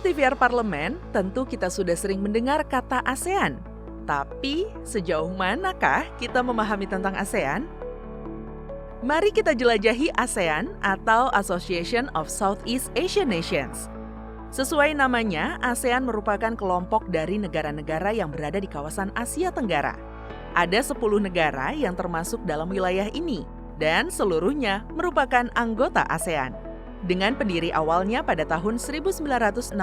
TVR Parlemen, tentu kita sudah sering mendengar kata ASEAN. Tapi, sejauh manakah kita memahami tentang ASEAN? Mari kita jelajahi ASEAN atau Association of Southeast Asian Nations. Sesuai namanya, ASEAN merupakan kelompok dari negara-negara yang berada di kawasan Asia Tenggara. Ada 10 negara yang termasuk dalam wilayah ini, dan seluruhnya merupakan anggota ASEAN. Dengan pendiri awalnya pada tahun 1967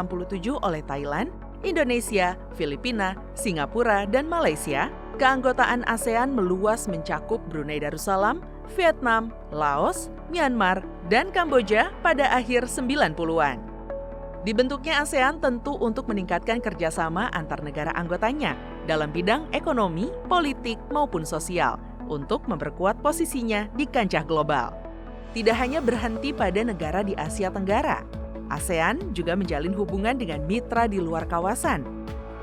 oleh Thailand, Indonesia, Filipina, Singapura, dan Malaysia, keanggotaan ASEAN meluas mencakup Brunei Darussalam, Vietnam, Laos, Myanmar, dan Kamboja pada akhir 90-an. Dibentuknya ASEAN tentu untuk meningkatkan kerjasama antar negara anggotanya dalam bidang ekonomi, politik, maupun sosial untuk memperkuat posisinya di kancah global. Tidak hanya berhenti pada negara di Asia Tenggara, ASEAN juga menjalin hubungan dengan mitra di luar kawasan.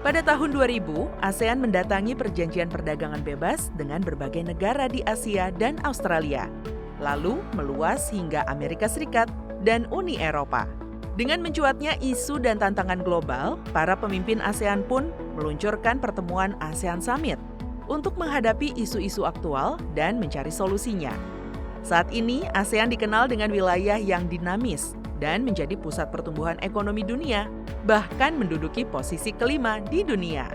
Pada tahun 2000, ASEAN mendatangi perjanjian perdagangan bebas dengan berbagai negara di Asia dan Australia, lalu meluas hingga Amerika Serikat dan Uni Eropa. Dengan mencuatnya isu dan tantangan global, para pemimpin ASEAN pun meluncurkan pertemuan ASEAN Summit untuk menghadapi isu-isu aktual dan mencari solusinya. Saat ini, ASEAN dikenal dengan wilayah yang dinamis dan menjadi pusat pertumbuhan ekonomi dunia, bahkan menduduki posisi kelima di dunia.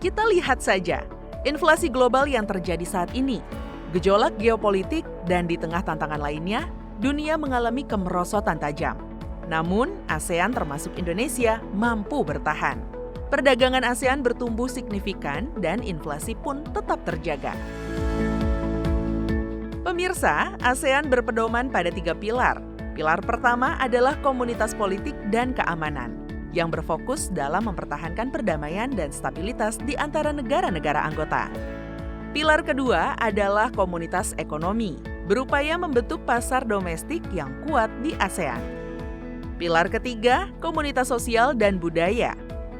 Kita lihat saja, inflasi global yang terjadi saat ini, gejolak geopolitik, dan di tengah tantangan lainnya, dunia mengalami kemerosotan tajam. Namun, ASEAN termasuk Indonesia mampu bertahan. Perdagangan ASEAN bertumbuh signifikan dan inflasi pun tetap terjaga. Pemirsa, ASEAN berpedoman pada 3 pilar. Pilar pertama adalah komunitas politik dan keamanan, yang berfokus dalam mempertahankan perdamaian dan stabilitas di antara negara-negara anggota. Pilar kedua adalah komunitas ekonomi, berupaya membentuk pasar domestik yang kuat di ASEAN. Pilar ketiga, komunitas sosial dan budaya,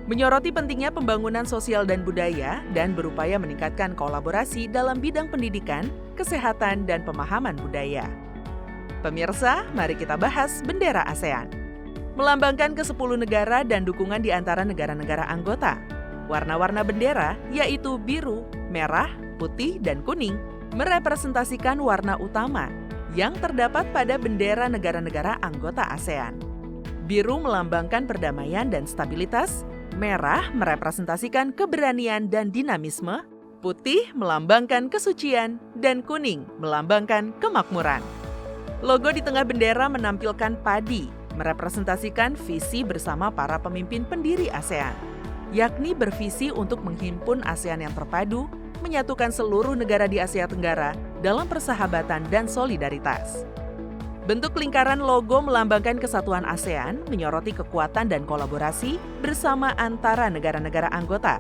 menyoroti pentingnya pembangunan sosial dan budaya dan berupaya meningkatkan kolaborasi dalam bidang pendidikan, kesehatan, dan pemahaman budaya. Pemirsa, mari kita bahas bendera ASEAN. Melambangkan ke-10 negara dan dukungan di antara negara-negara anggota. Warna-warna bendera yaitu biru, merah, putih, dan kuning merepresentasikan warna utama yang terdapat pada bendera negara-negara anggota ASEAN. Biru melambangkan perdamaian dan stabilitas, merah merepresentasikan keberanian dan dinamisme, putih melambangkan kesucian, dan kuning melambangkan kemakmuran. Logo di tengah bendera menampilkan padi, merepresentasikan visi bersama para pemimpin pendiri ASEAN, yakni bervisi untuk menghimpun ASEAN yang terpadu, menyatukan seluruh negara di Asia Tenggara dalam persahabatan dan solidaritas. Bentuk lingkaran logo melambangkan kesatuan ASEAN, menyoroti kekuatan dan kolaborasi bersama antara negara-negara anggota.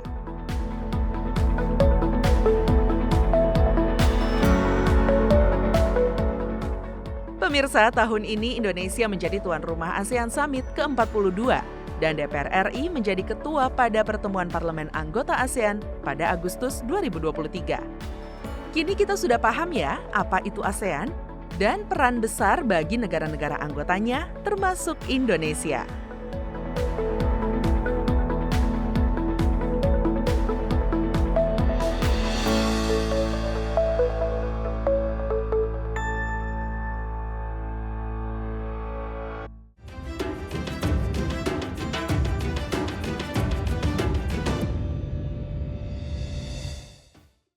Pemirsa, tahun ini Indonesia menjadi tuan rumah ASEAN Summit ke-42 dan DPR RI menjadi ketua pada pertemuan parlemen anggota ASEAN pada Agustus 2023. Kini kita sudah paham ya apa itu ASEAN dan peran besar bagi negara-negara anggotanya termasuk Indonesia.